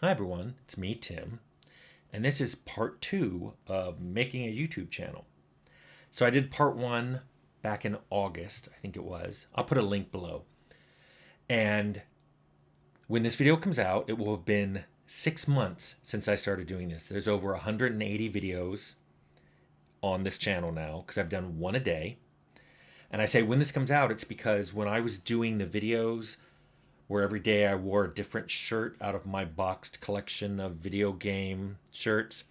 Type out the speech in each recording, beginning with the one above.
Hi everyone, it's me, Tim, and this is part two of making a YouTube channel. So I did part one back in August, I think it was. I'll put a link below. And when this video comes out, it will have been 6 months since I started doing this. There's over 180 videos on this channel now because I've done one a day. And I say when this comes out, it's because when I was doing the videos where every day I wore a different shirt out of my boxed collection of video game shirts.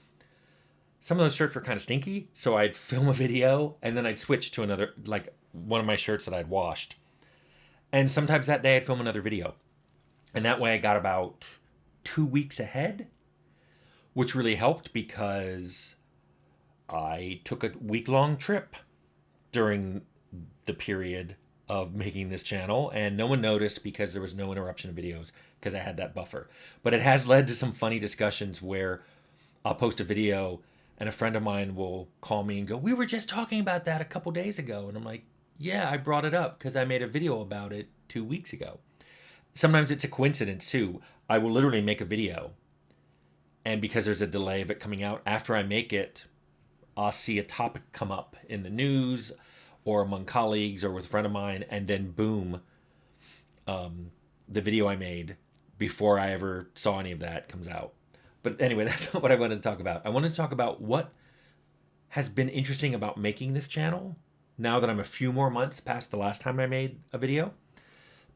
Some of those shirts were kind of stinky, so I'd film a video and then I'd switch to another, like one of my shirts that I'd washed. And sometimes that day I'd film another video. And that way I got about 2 weeks ahead, which really helped because I took a week-long trip during the period of making this channel, and no one noticed because there was no interruption of videos because I had that buffer. But it has led to some funny discussions where I'll post a video and a friend of mine will call me and go, "We were just talking about that a couple days ago." And I'm like, "Yeah, I brought it up because I made a video about it 2 weeks ago." Sometimes it's a coincidence too. I will literally make a video, and because there's a delay of it coming out, after I make it, I'll see a topic come up in the news or among colleagues or with a friend of mine, and then boom, the video I made before I ever saw any of that comes out. But anyway, that's not what I wanted to talk about. I wanted to talk about what has been interesting about making this channel now that I'm a few more months past the last time I made a video.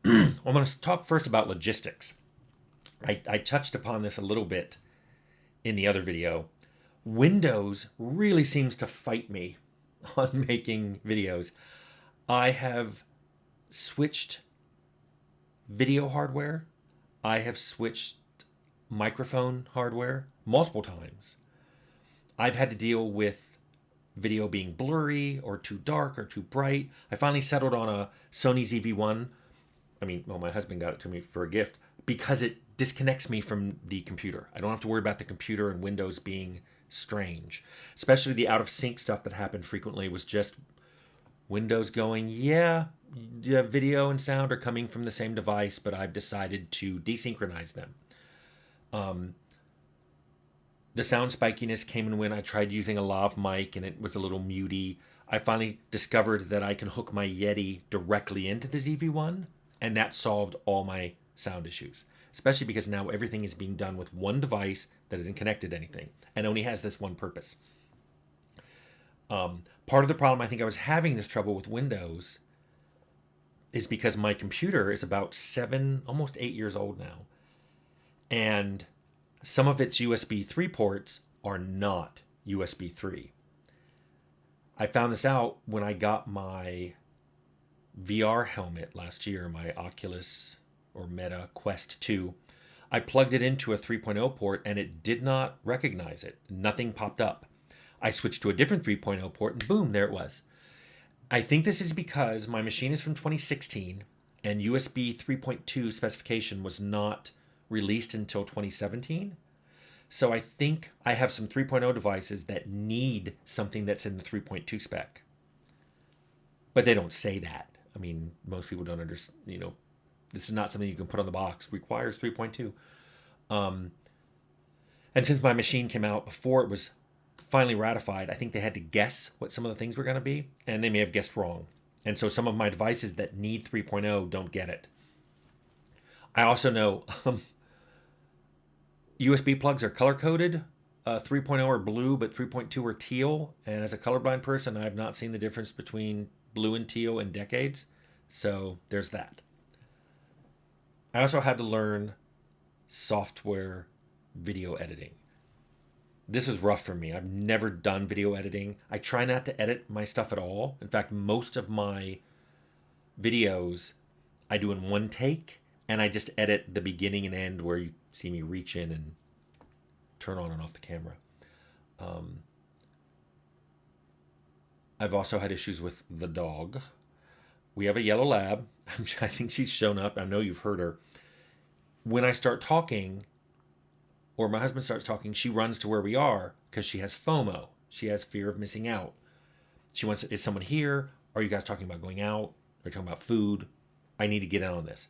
I'm going to talk first about logistics. I touched upon this a little bit in the other video. Windows really seems to fight me on making videos. I have switched video hardware. I have switched microphone hardware multiple times. I've had to deal with video being blurry or too dark or too bright. I finally settled on a Sony ZV-1. My husband got it to me for a gift because it disconnects me from the computer. I don't have to worry about the computer and Windows being strange. Especially the out of sync stuff that happened frequently was just Windows going, yeah, video and sound are coming from the same device, but I've decided to desynchronize them. The sound spikiness came in when I tried using a lav mic and it was a little muty. I finally discovered that I can hook my Yeti directly into the ZV-1, and that solved all my sound issues, especially because now everything is being done with one device that isn't connected to anything and only has this one purpose. Part of the problem I think I was having this trouble with Windows is because my computer is about 7, almost 8 years old now. And some of its USB 3 ports are not USB 3. I found this out when I got my VR helmet last year, my Oculus or Meta Quest 2. I plugged it into a 3.0 port and it did not recognize it. Nothing popped up. I switched to a different 3.0 port and boom, there it was. I think this is because my machine is from 2016 and USB 3.2 specification was not released until 2017. So I think I have some 3.0 devices that need something that's in the 3.2 spec. But they don't say that. Most people don't understand, this is not something you can put on the box. Requires 3.2. And since my machine came out before it was finally ratified, I think they had to guess what some of the things were going to be, and they may have guessed wrong. And so some of my devices that need 3.0 don't get it. I also know USB plugs are color-coded. 3.0 are blue, but 3.2 are teal. And as a colorblind person, I have not seen the difference between blue and teal in decades. So there's that. I also had to learn software video editing. This was rough for me. I've never done video editing. I try not to edit my stuff at all. In fact, most of my videos I do in one take, and I just edit the beginning and end where you see me reach in and turn on and off the camera. I've also had issues with the dog. We have a yellow lab. I think she's shown up. I know you've heard her. When I start talking, or my husband starts talking, she runs to where we are because she has FOMO. She has fear of missing out. She wants, is someone here? Are you guys talking about going out? Are you talking about food? I need to get in on this.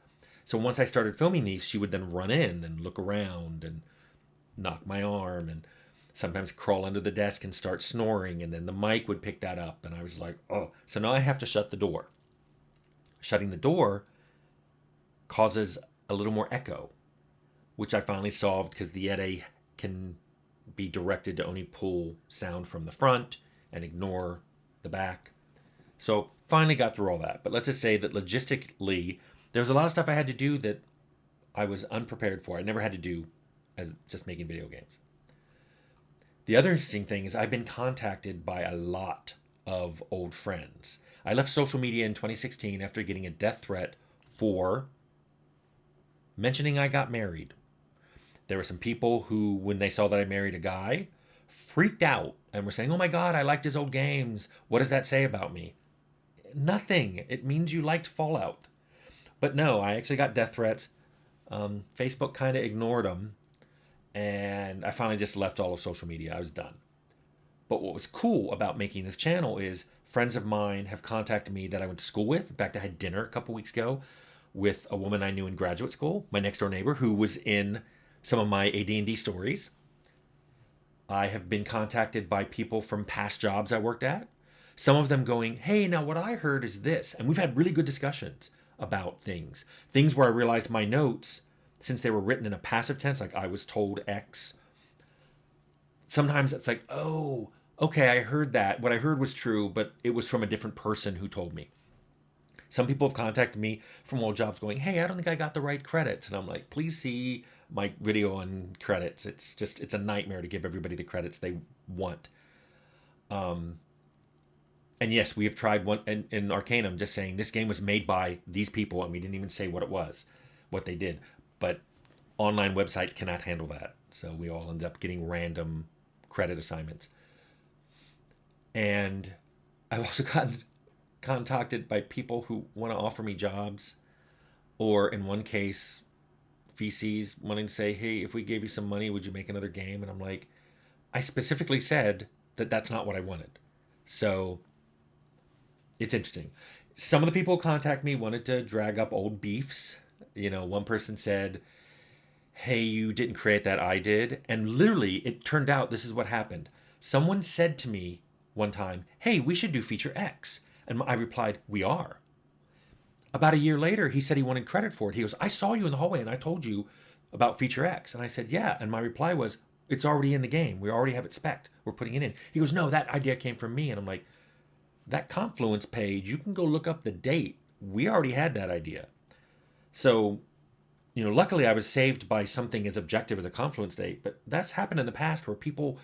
So once I started filming these, she would then run in and look around and knock my arm and sometimes crawl under the desk and start snoring. And then the mic would pick that up. And I was like, oh, so now I have to shut the door. Shutting the door causes a little more echo, which I finally solved because the Yeti can be directed to only pull sound from the front and ignore the back. So finally got through all that. But let's just say that logistically, there was a lot of stuff I had to do that I was unprepared for. I never had to do as just making video games. The other interesting thing is I've been contacted by a lot of old friends. I left social media in 2016 after getting a death threat for mentioning I got married. There were some people who, when they saw that I married a guy, freaked out and were saying, oh my God, I liked his old games. What does that say about me? Nothing. It means you liked Fallout. But no, I actually got death threats. Facebook kind of ignored them. And I finally just left all of social media. I was done. But what was cool about making this channel is friends of mine have contacted me that I went to school with. In fact, I had dinner a couple weeks ago with a woman I knew in graduate school, my next door neighbor, who was in some of my AD&D stories. I have been contacted by people from past jobs I worked at. Some of them going, hey, now what I heard is this. And we've had really good discussions about things. Things where I realized my notes, since they were written in a passive tense, like I was told X, sometimes it's like, oh, okay, I heard that. What I heard was true, but it was from a different person who told me. Some people have contacted me from old jobs going, hey, I don't think I got the right credits. And I'm like, please see my video on credits. It's a nightmare to give everybody the credits they want. And yes, we have tried one in Arcanum, just saying this game was made by these people, and we didn't even say what it was, what they did. But online websites cannot handle that. So we all ended up getting random credit assignments. And I've also gotten contacted by people who want to offer me jobs, or in one case, VCs wanting to say, hey, if we gave you some money, would you make another game? And I'm like, I specifically said that that's not what I wanted. So it's interesting. Some of the people who contact me wanted to drag up old beefs. You know, one person said, hey, you didn't create that, I did. And literally, it turned out this is what happened. Someone said to me one time, hey, we should do feature X. And I replied, we are. About a year later, he said he wanted credit for it. He goes, I saw you in the hallway and I told you about feature X. And I said, yeah. And my reply was, it's already in the game. We already have it spec'd. We're putting it in. He goes, no, that idea came from me. And I'm like, that Confluence page, you can go look up the date. We already had that idea. So, you know, luckily I was saved by something as objective as a Confluence date. But that's happened in the past where people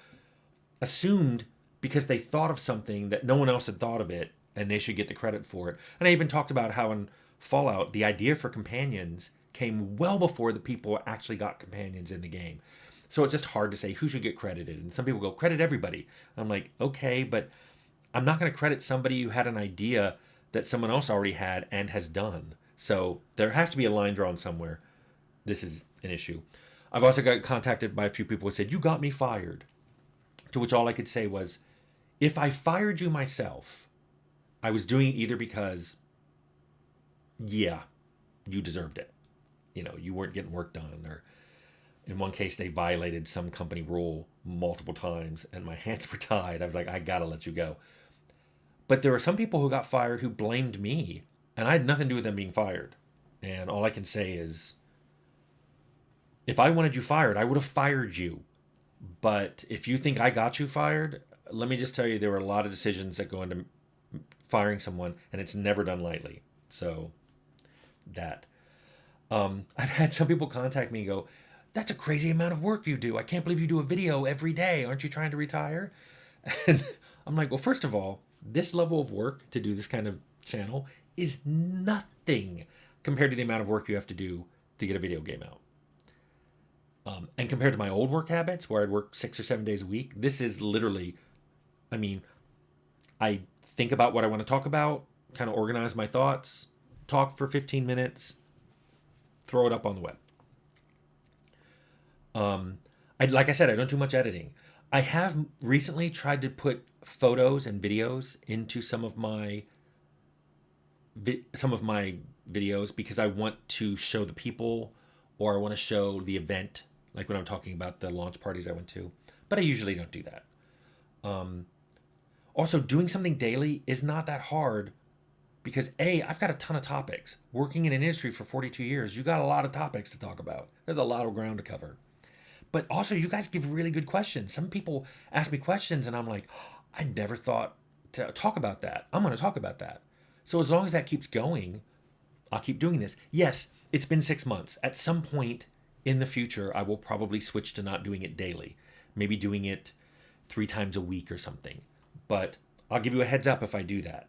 assumed because they thought of something that no one else had thought of it, and they should get the credit for it. And I even talked about how in Fallout, the idea for companions came well before the people actually got companions in the game. So it's just hard to say who should get credited. And some people go, credit everybody. I'm like, okay, but I'm not going to credit somebody who had an idea that someone else already had and has done. So there has to be a line drawn somewhere. This is an issue. I've also got contacted by a few people who said, you got me fired. To which all I could say was, if I fired you myself, I was doing it either because, yeah, you deserved it. You know, you weren't getting work done, or in one case, they violated some company rule multiple times and my hands were tied. I was like, I gotta let you go. But there were some people who got fired who blamed me, and I had nothing to do with them being fired. And all I can say is, if I wanted you fired, I would have fired you. But if you think I got you fired, let me just tell you, there were a lot of decisions that go into firing someone, and it's never done lightly. So that. I've had some people contact me and go, that's a crazy amount of work you do. I can't believe you do a video every day. Aren't you trying to retire? And I'm like, well, first of all, this level of work to do this kind of channel is nothing compared to the amount of work you have to do to get a video game out. And compared to my old work habits, where I'd work 6 or 7 days a week, this is literally, I mean, I think about what I want to talk about, kind of organize my thoughts, talk for 15 minutes, throw it up on the web. Like I said, I don't do much editing. I have recently tried to put photos and videos into some of my videos because I want to show the people, or I want to show the event, like when I'm talking about the launch parties I went to. But I usually don't do that. Also, doing something daily is not that hard because I've got a ton of topics. Working in an industry for 42 years, you got a lot of topics to talk about. There's a lot of ground to cover. But also, you guys give really good questions. Some people ask me questions, and I'm like, oh, I never thought to talk about that. I'm going to talk about that. So as long as that keeps going, I'll keep doing this. Yes, it's been 6 months. At some point in the future, I will probably switch to not doing it daily. Maybe doing it 3 times a week or something. But I'll give you a heads up if I do that.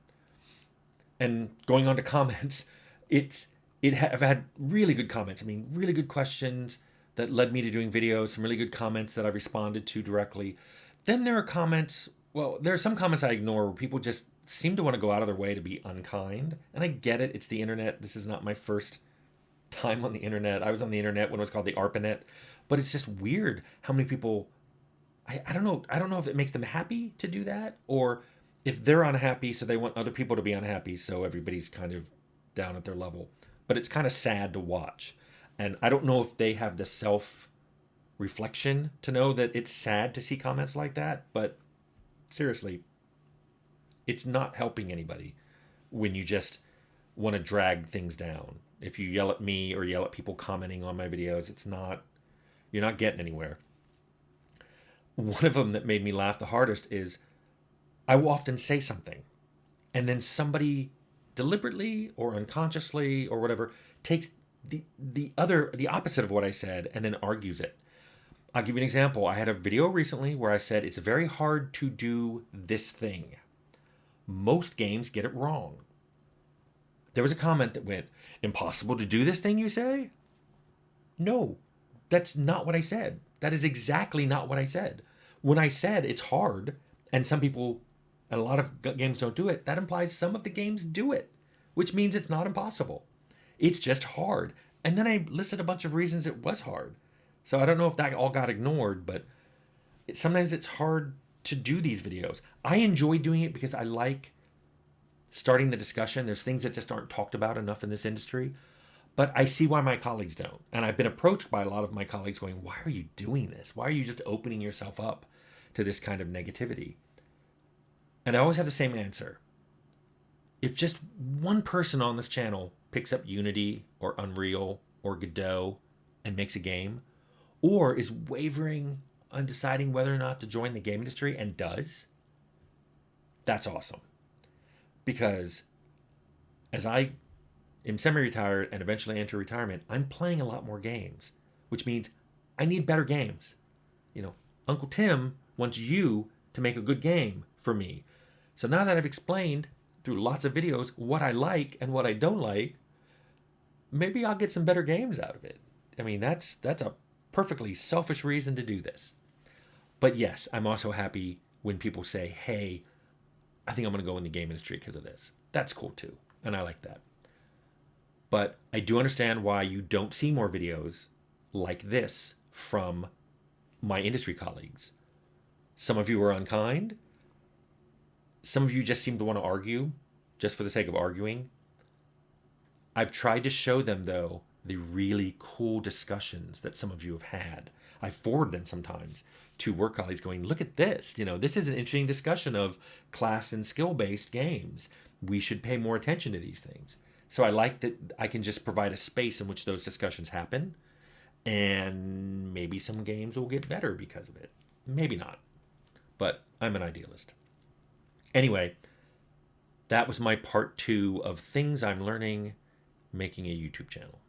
And going on to comments, I've had really good comments. I mean, really good questions that led me to doing videos, some really good comments that I've responded to directly. Then there are comments, well, there are some comments I ignore where people just seem to want to go out of their way to be unkind. And I get it. It's the internet. This is not my first time on the internet. I was on the internet when it was called the ARPANET. But it's just weird how many people, I don't know. I don't know if it makes them happy to do that, or if they're unhappy, so they want other people to be unhappy, so everybody's kind of down at their level. But it's kind of sad to watch. And I don't know if they have the self reflection to know that it's sad to see comments like that, but seriously, it's not helping anybody when you just want to drag things down. If you yell at me or yell at people commenting on my videos, you're not getting anywhere. One of them that made me laugh the hardest is I will often say something, and then somebody deliberately or unconsciously or whatever takes the opposite of what I said and then argues it. I'll give you an example. I had a video recently where I said it's very hard to do this thing. Most games get it wrong. There was a comment that went, impossible to do this thing, you say? No, that's not what I said. That is exactly not what I said. When I said it's hard, and some people, and a lot of games don't do it, that implies some of the games do it, which means it's not impossible. It's just hard. And then I listed a bunch of reasons it was hard. So I don't know if that all got ignored, but sometimes it's hard to do these videos. I enjoy doing it because I like starting the discussion. There's things that just aren't talked about enough in this industry. But I see why my colleagues don't. And I've been approached by a lot of my colleagues going, why are you doing this? Why are you just opening yourself up to this kind of negativity? And I always have the same answer. If just one person on this channel picks up Unity or Unreal or Godot and makes a game, or is wavering on deciding whether or not to join the game industry and does, that's awesome. Because as I am semi-retired and eventually enter retirement, I'm playing a lot more games, which means I need better games. Uncle Tim wants you to make a good game for me. So now that I've explained through lots of videos what I like and what I don't like, maybe I'll get some better games out of it. I mean, that's a perfectly selfish reason to do this. But yes, I'm also happy when people say, hey, I think I'm going to go in the game industry because of this. That's cool too. And I like that. But I do understand why you don't see more videos like this from my industry colleagues. Some of you are unkind. Some of you just seem to want to argue just for the sake of arguing. I've tried to show them, though, the really cool discussions that some of you have had. I forward them sometimes to work colleagues going, look at this. This is an interesting discussion of class and skill-based games. We should pay more attention to these things. So I like that I can just provide a space in which those discussions happen, and maybe some games will get better because of it. Maybe not, but I'm an idealist. Anyway, that was my part 2 of things I'm learning making a YouTube channel.